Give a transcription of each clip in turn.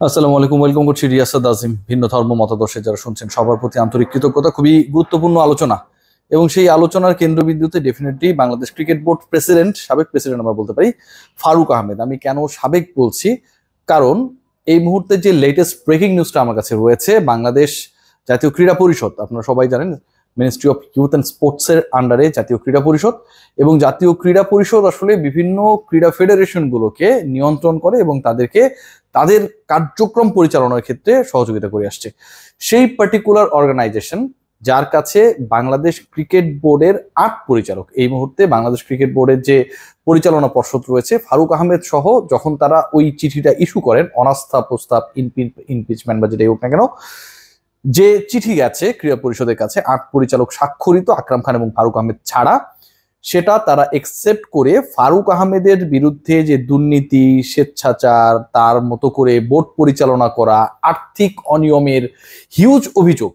আসসালামু আলাইকুম, ওয়েলকাম করছি রিয়াসাদ আজিম। ভিন্ন ধর্ম মতাদর্শে যারা শুনছেন সবার প্রতি আন্তরিক কৃতজ্ঞতা। খুবই গুরুত্বপূর্ণ আলোচনা এবং সেই আলোচনার কেন্দ্রবিন্দুতে definitely Bangladesh cricket board president, সাবেক প্রেসিডেন্ট আমরা বলতে পারি, ফারুক আহমেদ। আমি কেন সাবেক বলছি, কারণ এই মুহূর্তে যে লেটেস্ট ব্রেকিং নিউজটা আমার কাছে রয়েছে, বাংলাদেশ জাতীয় ক্রীড়া পরিষদ, আপনারা সবাই জানেন মিনিস্ট্রি অফ ইউথ অ্যান্ড স্পোর্টসের আন্ডারে জাতীয় ক্রীড়া পরিষদ, এবং জাতীয় ক্রীড়া পরিষদ আসলে বিভিন্ন ক্রীড়া ফেডারেশনগুলোকে নিয়ন্ত্রণ করে এবং তাদেরকে তাদের কার্যক্রম পরিচালনার ক্ষেত্রে সহযোগিতা করে আসছে। সেই পার্টিকুলার অর্গানাইজেশন যার কাছে বাংলাদেশ ক্রিকেট বোর্ডের ৮ পরিচালক, এই মুহূর্তে বাংলাদেশ ক্রিকেট বোর্ডের যে পরিচালনা পর্ষদ রয়েছে, ফারুক আহমেদ সহ যখন তারা ওই চিঠিটা ইস্যু করেন, অনাস্থা প্রস্তাব, ইমপিচমেন্ট বা যেটাই হোক না কেন, যে চিঠি গেছে ক্রীড়া পরিষদের কাছে ৮ পরিচালক স্বাক্ষরিত, আকরাম খান এবং ফারুক আহমেদ ছাড়া, সেটা তারা একসেপ্ট করে ফারুক আহমেদের বিরুদ্ধে যে দুর্নীতি, স্বেচ্ছাচার, তার মতো করে বোর্ড পরিচালনা করা, আর্থিক অনিয়মের হিউজ অভিযোগ,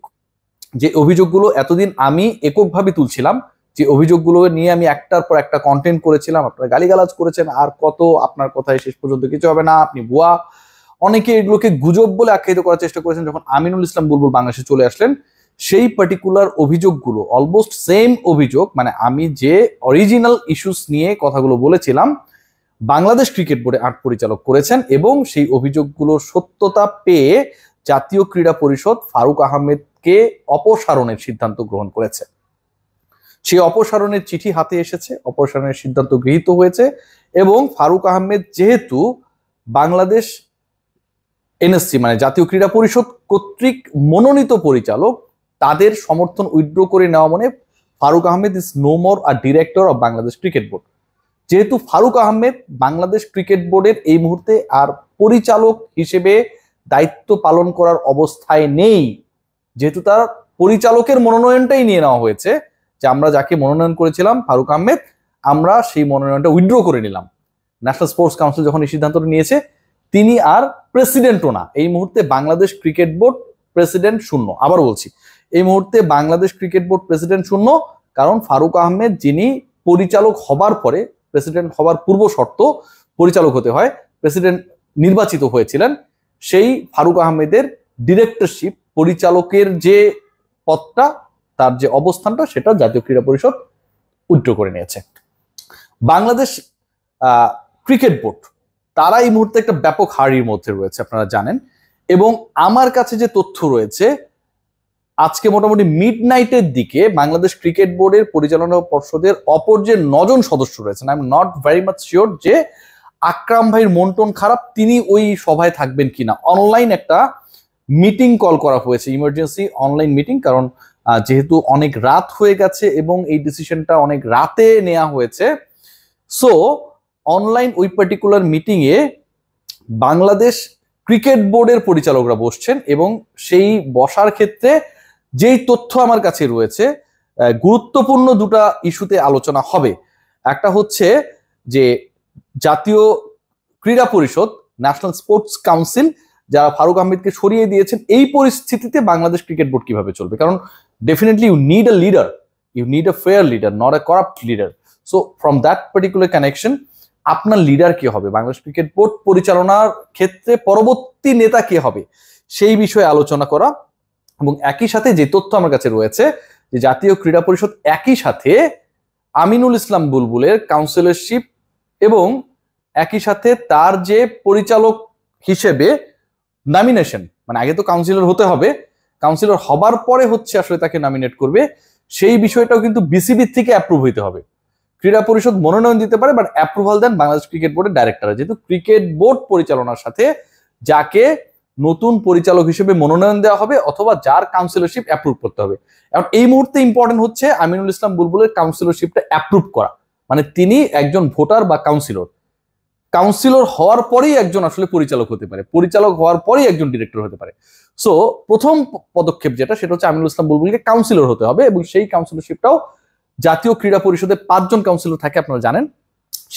যে অভিযোগগুলো এতদিন আমি এককভাবে তুলছিলাম, যে অভিযোগগুলো নিয়ে আমি একটার পর একটা কন্টেন্ট করেছিলাম, আপনারা গালিগালাজ করেছেন, আর কত আপনার কথায় শেষ পর্যন্ত কিছু হবে না, আপনি ভুয়া, অনেকে এগুলোকে গুজব বলে আখ্যায়িত করার চেষ্টা করেছেন। যখন আমিনুল ইসলাম বুলবুল বাংলাদেশে চলে আসলেন, সেই পার্টিকুলার অভিযোগগুলো অলমোস্ট সেম অভিযোগ, মানে আমি যে অরিজিনাল ইস্যুস নিয়ে কথাগুলো বলেছিলাম, বাংলাদেশ ক্রিকেট বোর্ডে ৮ পরিচালক করেছেন এবং সেই অভিযোগগুলোর সত্যতা পেয়ে জাতীয় ক্রীড়া পরিষদ ফারুক আহমেদকে অপসারণের সিদ্ধান্ত গ্রহণ করেছে। সেই অপসারণের চিঠি হাতে এসেছে, অপসারণের সিদ্ধান্ত গৃহীত হয়েছে এবং ফারুক আহমেদ যেহেতু বাংলাদেশ এনএসসি মানে জাতীয় ক্রীড়া পরিষদ কর্তৃক মনোনীত পরিচালক, তাদের সমর্থন উইথড্র করে নেওয়া মানে Faruque Ahmed is no more a director of Bangladesh cricket board. যেহেতু ফারুক আহমেদ বাংলাদেশ ক্রিকেট বোর্ডের এই মুহূর্তে আর পরিচালক হিসেবে দায়িত্ব পালন করার অবস্থায় নেই, যেহেতু তার পরিচালকের মনোনয়নটাই নিয়ে নেওয়া হয়েছে, যে আমরা যাকে মনোনয়ন করেছিলাম ফারুক আহমেদ, আমরা সেই মনোনয়নটা উইথড্র করে নিলাম। ন্যাশনাল স্পোর্টস কাউন্সিল যখন এই সিদ্ধান্তটা নিয়েছে, তিনি আর প্রেসিডেন্টও না। এই মুহূর্তে বাংলাদেশ ক্রিকেট বোর্ড প্রেসিডেন্ট শূন্য। আবার বলছি, এই মুহূর্তে বাংলাদেশ ক্রিকেট বোর্ড প্রেসিডেন্ট শূন্য, কারণ ফারুক আহমেদ, যিনি পরিচালক হবার পরে, প্রেসিডেন্ট হবার পূর্ব শর্ত পরিচালক হতে হয়, প্রেসিডেন্ট নির্বাচিত হয়েছিলেন, সেই ফারুক আহমেদের ডিরেক্টরশিপ, পরিচালকের যে পদটা, তার যে অবস্থানটা, সেটা জাতীয় ক্রীড়া পরিষদ উইথড্র করে নিয়েছে। বাংলাদেশ ক্রিকেট বোর্ড তারা এই মুহূর্তে একটা ব্যাপক হারির মধ্যে রয়েছে, আপনারা জানেন। এবং আমার কাছে যে তথ্য রয়েছে, আজকে মোটামুটি মিড নাইটের দিকে বাংলাদেশ ক্রিকেট বোর্ডের পরিচালনা পর্ষদের অপর যে 9 জন সদস্য রয়েছেন, I am not very much sure যে আকরাম ভাইয়ের মন টন খারাপ, তিনি ওই সভায় থাকবেন কিনা। অনলাইন একটা মিটিং কল করা হয়েছে, ইমার্জেন্সি অনলাইন মিটিং, কারণ যেহেতু অনেক রাত হয়ে গেছে এবং এই ডিসিশনটা অনেক রাতে নেওয়া হয়েছে, সো অনলাইন ওই পার্টিকুলার মিটিং এ বাংলাদেশ ক্রিকেট বোর্ডের পরিচালকরা বসছেন এবং সেই বসার ক্ষেত্রে যেই তথ্য আমার কাছে রয়েছে, গুরুত্বপূর্ণ দুটা ইস্যুতে আলোচনা হবে। একটা হচ্ছে যে জাতীয় ক্রীড়া পরিষদ, ন্যাশনাল স্পোর্টস কাউন্সিল যারা ফারুক আহমেদকে সরিয়ে দিয়েছেন, এই পরিস্থিতিতে বাংলাদেশ ক্রিকেট বোর্ড কিভাবে চলবে। কারণ definitely you need a leader, you need a fair leader, not a corrupt leader. So from that particular connection, আপনার লিডার কি হবে, বাংলাদেশ ক্রিকেট বোর্ড পরিচালনার ক্ষেত্রে পরবর্তী নেতা কে হবে, সেই বিষয়ে আলোচনা করা। এবং একই সাথে যে তথ্য আমার কাছে রয়েছে, যে জাতীয় ক্রীড়া পরিষদ একই সাথে আমিনুল ইসলাম বুলবুলের কাউন্সিলরশিপ এবং একই সাথে তার যে পরিচালক হিসেবে নমিনেশন, মানে আগে তো কাউন্সিলর হতে হবে, কাউন্সিলর হবার পরে হচ্ছে আসলে তাকে নমিনেট করবে, সেই বিষয়টাও কিন্তু বিসিবি থেকে অ্যাপ্রুভ হইতে হবে। ক্রীড়া পরিষদ মনোনয়ন দিতে পারে, but approval then Bangladesh cricket বোর্ডের ডাইরেক্টর। যেহেতু ক্রিকেট বোর্ড পরিচালনার সাথে যাকে নতুন পরিচালক হিসেবে মনোনয়ন দেওয়া হবে অথবা যার কাউন্সিলরশিপ অ্যাপ্রুভ করতে হবে, এখন এই মুহূর্তে ইম্পর্টেন্ট হচ্ছে আমিনুল ইসলাম বুলবুলের কাউন্সিলরশিপটা অ্যাপ্রুভ করা, মানে তিনি একজন ভোটার বা কাউন্সিলর, কাউন্সিলর হওয়ার পরেই একজন আসলে পরিচালক হতে পারে, পরিচালক হওয়ার পরেই একজন ডিরেক্টর হতে পারে। সো প্রথম পদক্ষেপ যেটা, সেটা হচ্ছে আমিনুল ইসলাম বুলবুলকে কাউন্সিলর হতে হবে এবং সেই কাউন্সিলরশিপটাও জাতীয় ক্রীড়া পরিষদে 5 জন কাউন্সিলর থাকে, আপনারা জানেন,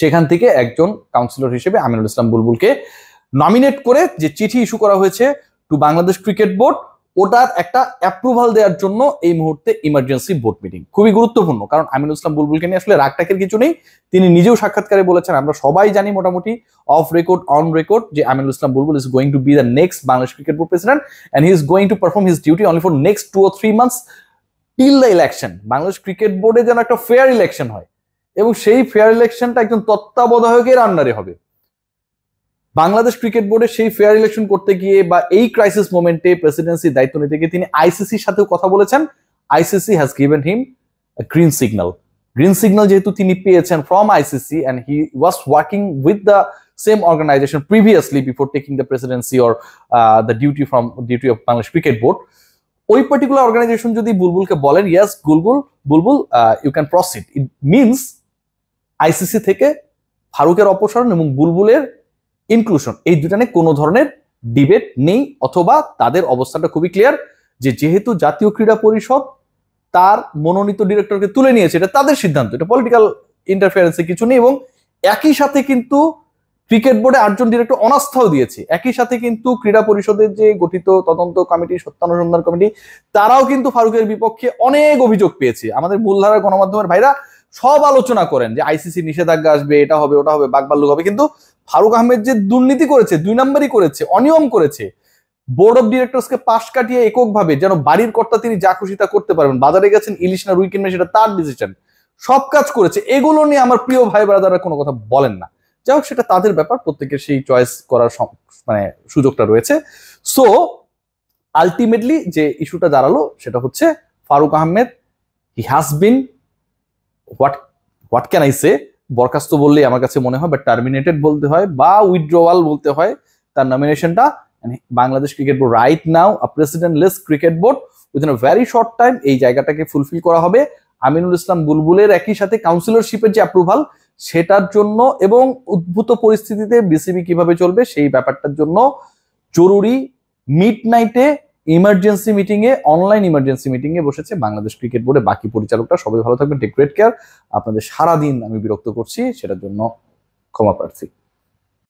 সেখান থেকে একজন কাউন্সিলর হিসেবে আমিনুল ইসলাম বুলবুলকে নমিনেট করে যে চিঠি ইস্যু করা হয়েছে টু বাংলাদেশ ক্রিকেট বোর্ড, ওটার একটা অ্যাপ্রুভাল দেওয়ার জন্য এই মুহূর্তে ইমার্জেন্সি বোর্ড মিটিং খুবই গুরুত্বপূর্ণ। কারণ আমিনুল ইসলাম বুলবুলকে নিয়ে আসলে রাগটাকের কিছু নেই, তিনি নিজেও সাক্ষাৎকারে বলেছেন, আমরা সবাই জানি মোটামুটি অফ রেকর্ড অন রেকর্ড, যে Aminul Islam Bulbul is going to be the next Bangladesh cricket board president and he is going to perform his duty only for next 2 or 3 months till the election. Bangladesh cricket বোর্ডে যেন একটা ফেয়ার ইলেকশন হয় এবং সেই fair ইলেকশনটা একজন তত্ত্বাবধায়কের আন্ডারে হবে। বাংলাদেশ ক্রিকেট বোর্ডে সেই ফেয়ার ইলেকশন করতে গিয়ে বা এই ক্রাইসিস মোমেন্টে প্রেসিডেন্সির দায়িত্ব নিতে গিয়ে তিনি আইসিসির সাথেও কথা বলেছেন। ICC has given him green signal. Green signal যেহেতু তিনি পেয়েছেন from ICC and he was working with the same organization previously before taking the presidency or the duty of Bangladesh cricket board, ওই পার্টিকুলার অর্গানাইজেশন যদি বুলবুলকে বলেন yes Bulbul you can proceed, it means ICC থেকে ফারুকের অপসারণ এবং বুলবুলের ইনক্লুশন, এই দুটা নিয়ে কোনো ধরনের ডিবেট নেই, অথবা তাদের অবস্থানটা খুবই ক্লিয়ার যে যেহেতু জাতীয় ক্রীড়া পরিষদ তার মনোনীত ডিরেক্টরকে তুলে নিয়েছে, এটা তাদের সিদ্ধান্ত, এটা পলিটিক্যাল ইন্টারফেয়ারেন্সে কিছু নেই। এবং একই সাথে কিন্তু ক্রিকেট বোর্ডে 8 জন ডিরেক্টর অনাস্থাও দিয়েছে। একই সাথে কিন্তু ক্রীড়া পরিষদের যে গঠিত তদন্ত কমিটি, সত্যানুসন্ধান কমিটি, তারাও কিন্তু ফারুকের বিপক্ষে অনেক অভিযোগ পেয়েছে। আমাদের মূলধারার গণমাধ্যমের ভাইরা সব আলোচনা করেন যে আইসিসি নিষেধাজ্ঞা আসবে, এটা হবে ওটা হবে, বাকবাল্লুক হবে, কিন্তু ফারুক আহমেদ যে দুর্নীতি করেছে, 2 নম্বরই করেছে, অনিয়ম করেছে, বোর্ড অফ ডিরেক্টরসকে পাশ কাটিয়ে এককভাবে যেন বাড়ির কর্তা তিনি যা খুশি তা করতে পারবেন, বাজারে গেছেন ইলিশ না রুই কিনবেন সেটা তার ডিসিশন, সব কাজ করেছে। এগুলো নিয়ে আমার প্রিয় ভাই ব্রাদাররা কোনো কথা বলেন না। যাই হোক, সেটা তাদের ব্যাপার, প্রত্যেকের সেই চয়েস করার মানে সুযোগটা রয়েছে। সো আলটিমেটলি যে ইস্যুটা দাঁড়ালো সেটা হচ্ছে Faruque Ahmed, he has been what can I say, বরখাস্ত বললেই আমার কাছে মনে হয়, বা টার্মিনেটেড বলতে হয় বা উইথড্রওয়াল বলতে হয় তার নমিনেশনটা। Bangladesh cricket board right now a presidentless cricket board within a very short time এই জায়গাটাকে ফুলফিল করা হবে। আমিনুল ইসলাম বুলবুলের একই সাথে কাউন্সিলরশিপের যে অ্যাপ্রুভাল সেটার জন্য এবং উদ্ভূত পরিস্থিতিতে বিসিবি কিভাবে চলবে সেই ব্যাপারটার জন্য জরুরি মিডনাইটে ইমার্জেন্সি মিটিং এ, অনলাইন ইমার্জেন্সি মিটিং এ বসেছে বাংলাদেশ ক্রিকেট বোর্ডে বাকি পরিচালকরা। সবাই ভালো থাকবেন, টেক গ্রেট কেয়ার। আপনাদের সারাদিন আমি বিরক্ত করছি, সেটার জন্য ক্ষমা প্রার্থী।